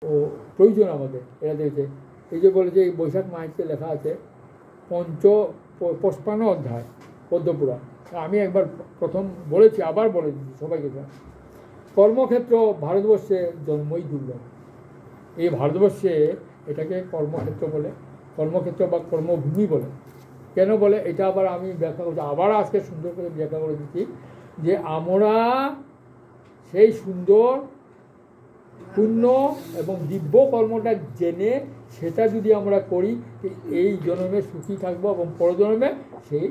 ও প্রয়োজন আমাদের এরা দিয়েছে। এই যে বলেছে এই বৈশাখ মাসে লেখা আছে 55 অধ্যায় পদ্মপুরাণ। আমি একবার প্রথম বলেছি, আবার বলে দিচ্ছি সবাইকে। কর্মক্ষেত্র ভারতবর্ষে জন্মই দুর্লভ। এই ভারতবর্ষে এটাকে কর্মক্ষেত্র বলে, কর্মক্ষেত্র বা কর্মভূমি বলে। কেন বলে এটা আবার আমি ব্যাখ্যা করছি, আবার আজকে সুন্দর করে ব্যাখ্যা করে দিচ্ছি যে আমরা সেই সুন্দর পুণ্য এবং দিব্য কর্মটা জেনে সেটা যদি আমরা করি এই জন্মে সুখী থাকবো এবং পরজন্মে সেই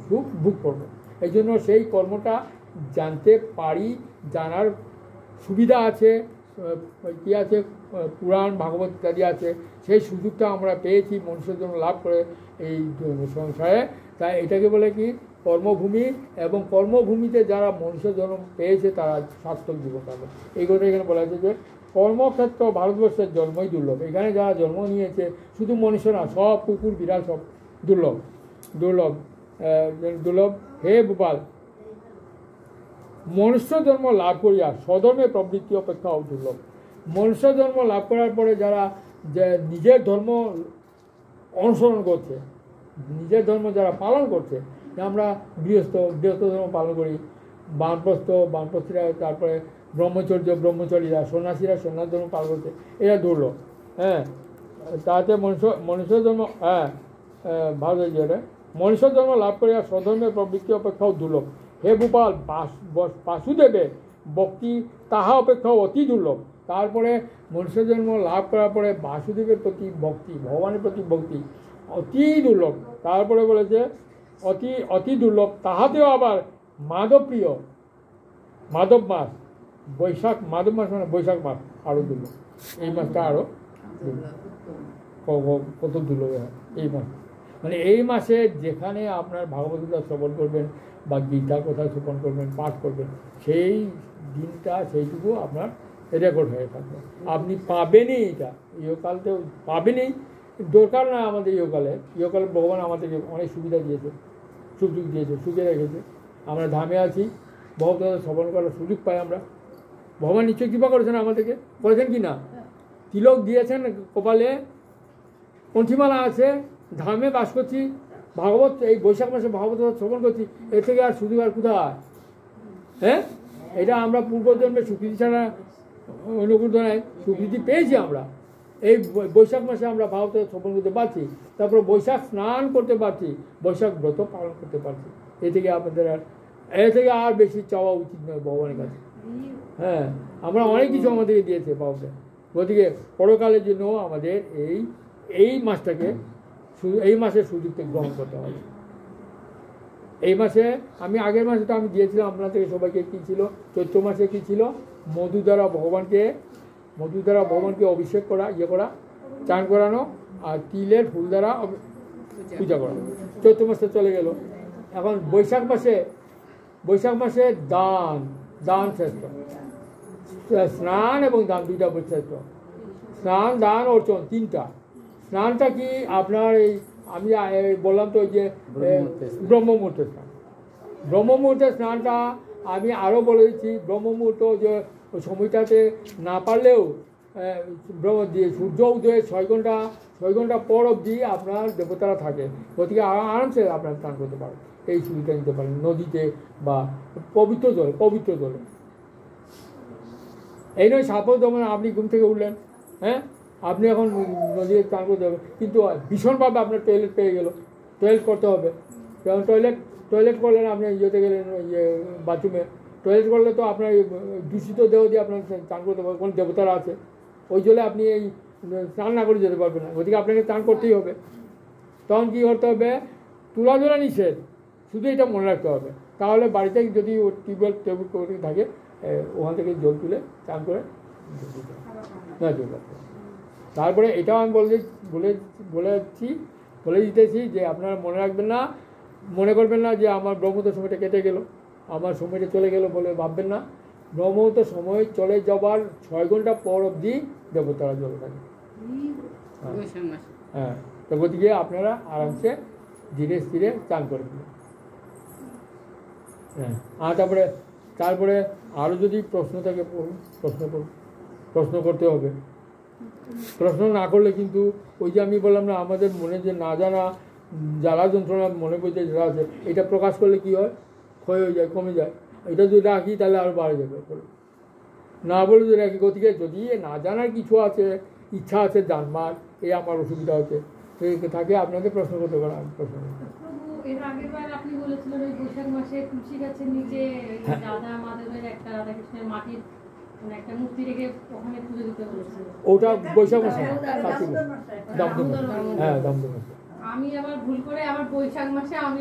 সুখ ভোগ করবো। এই জন্য সেই কর্মটা জানতে পারি, জানার সুবিধা আছে, কী আছে, পুরাণ ভাগবত ইত্যাদি আছে, সেই সুযোগটা আমরা পেয়েছি মনুষ্যের জন্য লাভ করে এই সংসারে। তাই এটাকে বলে কি কর্মভূমি, এবং কর্মভূমিতে যারা মনুষ্যের জন্ম পেয়েছে তারা সার্থক জীবন পাবে। এই কথা এখানে বলা হয়েছে যে কর্মক্ষেত্র ভারতবর্ষের জন্মই দুর্লভ। এখানে যারা জন্ম নিয়েছে শুধু মনুষ্য না, সব কুকুর বিড়াল সব দুর্লভ দুর্লভ দুর্লভ। হে গোপাল, মনুষ্য জন্ম লাভ করিয়া স্বধর্মে প্রবৃত্তি অপেক্ষাও দুর্লভ। মনুষ্য জন্ম লাভ করার পরে যারা নিজের ধর্ম অনুসরণ করছে, নিজের ধর্ম যারা পালন করছে, আমরা গৃহস্থ ধর্ম পালন করি, বানপ্রস্থীরা, তারপরে ব্রহ্মচারীরা, সন্ন্যাসীরা সন্ন্যাস ধর্ম পালন করছে, এরা দুর্লভ। হ্যাঁ, তাতে মনুষ্য জন্ম ভালো হয়েছে। মনুষ্য জন্ম লাভ করিয়া স্বধর্মের প্রবৃত্তি অপেক্ষাও দুর্লভ। হে গোপাল, বাসুদেবে ভক্তি তাহা অপেক্ষাও অতি দুর্লভ। তারপরে মনুষ্য জন্ম লাভ করার পরে বাসুদেবের প্রতি ভক্তি, ভগবানের প্রতি ভক্তি অতি দুর্লভ। তারপরে বলেছে অতি দুর্লভ, তাহাতেও আবার মাধবপ্রিয়, মাধব মাস, বৈশাখ, মাধব মাস মানে বৈশাখ মাস আরও দুর্লভ। এই মাসটা আরও কত দুর্লভ হয় এই মাস। মানে এই মাসে যেখানে আপনার ভাগবত গীতা শ্রবণ করবেন বা গীতার কথা শ্রবণ করবেন, পাঠ করবেন, সেই দিনটা সেইটুকু আপনার রেকর্ড হয়ে থাকবে। আপনি পাবেনই, এটা ইহকালতেও পাবেনই। দরকার না আমাদের ইহকালে ভগবান আমাদেরকে অনেক সুবিধা দিয়েছে, সুযোগ দিয়েছে, সুখে রেখেছে। আমরা ধামে আছি, ভগবত শ্রবণ করার সুযোগ পাই আমরা। ভগবান নিশ্চয় কৃপা করেছেন আমাদেরকে, করেছেন কি না? তিলক দিয়েছেন কপালে, কণ্ঠিমালা আছে, ধামে বাস করছি, ভাগবত এই বৈশাখ মাসে ভাগবত শ্রবণ করছি, এর থেকে আর সুযোগ আর কোথায়? হ্যাঁ, এটা আমরা পূর্বজন্মে স্বীকৃতি ছাড়া অনুকূলনায় স্বীকৃতি পেয়েছি আমরা। এই বৈশাখ মাসে আমরা ভাগবত শ্রবণ করতে পারছি, তারপর বৈশাখ স্নান করতে পারছি, বৈশাখ ব্রত পালন করতে পারছি। এ থেকে আপনাদের এর থেকে আর বেশি চাওয়া উচিত নয় ভগবানের কাছে। হ্যাঁ, আমরা অনেক কিছু আমাদেরকে দিয়েছে বাবুকে, গতিকে পরকালের জন্য আমাদের এই মাসটাকে, এই মাসের সুযোগকে গ্রহণ করতে হবে। এই মাসে আমি আগের মাসে তো আমি দিয়েছিলাম আপনাদের সবাইকে, কী ছিল চৈত্র মাসে কী ছিল, মধু দ্বারা ভগবানকে অভিষেক করা, করা, চান করানো, আর তিলের ফুল দ্বারা পূজা করা। চৈত্র মাসে চলে গেল। এখন বৈশাখ মাসে দান শ্রেষ্ঠ, স্নান এবং দান দুইটা শ্রেষ্ঠ। স্নান, দান, অর্চন তিনটা। স্নানটা কি আপনার এই আমি বললাম তো, ওই যে ব্রহ্মমুহূর্তের স্নান, ব্রহ্মমুহূর্তের স্নানটা আমি আরও বলে দিচ্ছি। ব্রহ্মমুহূর্ত যে সময়টাতে না পারলেও সূর্য উদয়ের 6 ঘন্টা পর অবধি আপনার দেবতারা থাকে, গতিকে আরামসে আপনার স্নান করতে পারেন, এই সুবিধা নিতে পারেন নদীতে বা পবিত্র জলে। এই নয় সাপোজ যেমন আপনি ঘুম থেকে উঠলেন, হ্যাঁ, আপনি এখন নদীতে স্নান করতে হবে, কিন্তু ভীষণভাবে আপনার টয়লেট পেয়ে গেল, টয়লেট করতে হবে। যেমন টয়লেট করলেন, আপনি ইয়েতে গেলেন, বাথরুমে টয়লেট করলে তো আপনার দূষিত দেহ দিয়ে আপনার স্নান করতে পারবেন, কোন দেবতারা আছে, ওই জলে আপনি এই স্নান না করে যেতে পারবেন না, গতিকে আপনাকে স্নান করতেই হবে। তখন কী করতে হবে? তুলা জলে নিষেধ, শুধু এটা মনে রাখতে হবে। তাহলে বাড়িতে যদি টিউবওয়েল করে থাকে, ওখান থেকে জল তুলে স্নান করে তারপরে এটাও আমি বলে দিতেছি যে আপনারা মনে করবেন না যে আমার ব্রহ্মত্ব সময়টা কেটে গেল, আমার সময়টা চলে গেল বলে ভাববেন না। ব্রহ্মত্ব সময় চলে যাবার 6 ঘন্টা পর অবধি দেবতারা জলে থাকে। হ্যাঁ, তো গতিকে আপনারা আরামসে ধীরে স্থিরে চান করে দিন। হ্যাঁ, আর তারপরে আরও যদি প্রশ্ন থাকে প্রশ্ন করতে হবে। প্রশ্ন না করলে কিন্তু ওই যে আমি বললাম না, আমাদের মনে যে না জানা জ্বালা যন্ত্রণা মনে করতে যেটা আছে, এটা প্রকাশ করলে কি হয়, ক্ষয় হয়ে যায়, কমে যায়। এটা যদি রাখি তাহলে আরও বাড়ে যাবে, না বলে যদি রাখি। গতিকে যদি না জানার কিছু আছে, ইচ্ছা আছে জানবার, এই আমার অসুবিধা হচ্ছে, থাকে আপনাকে প্রশ্ন করতে পারেন। আমি প্রশ্ন এর আগের বার আপনি বলেছিলেন ওই বৈশাখ মাসে তুলসী গাছের নিচে রাধা মাধবের একটা রাধাকৃষ্ণের মাটির একটা মূর্তি রেখে ওখানে পুজো দিতে বলেছিল। ওটা বৈশাখ মাসে, দামোদর মাসে। হ্যাঁ, দামোদর মাসে। আমি আবার ভুল করে আবার বৈশাখ মাসে আমি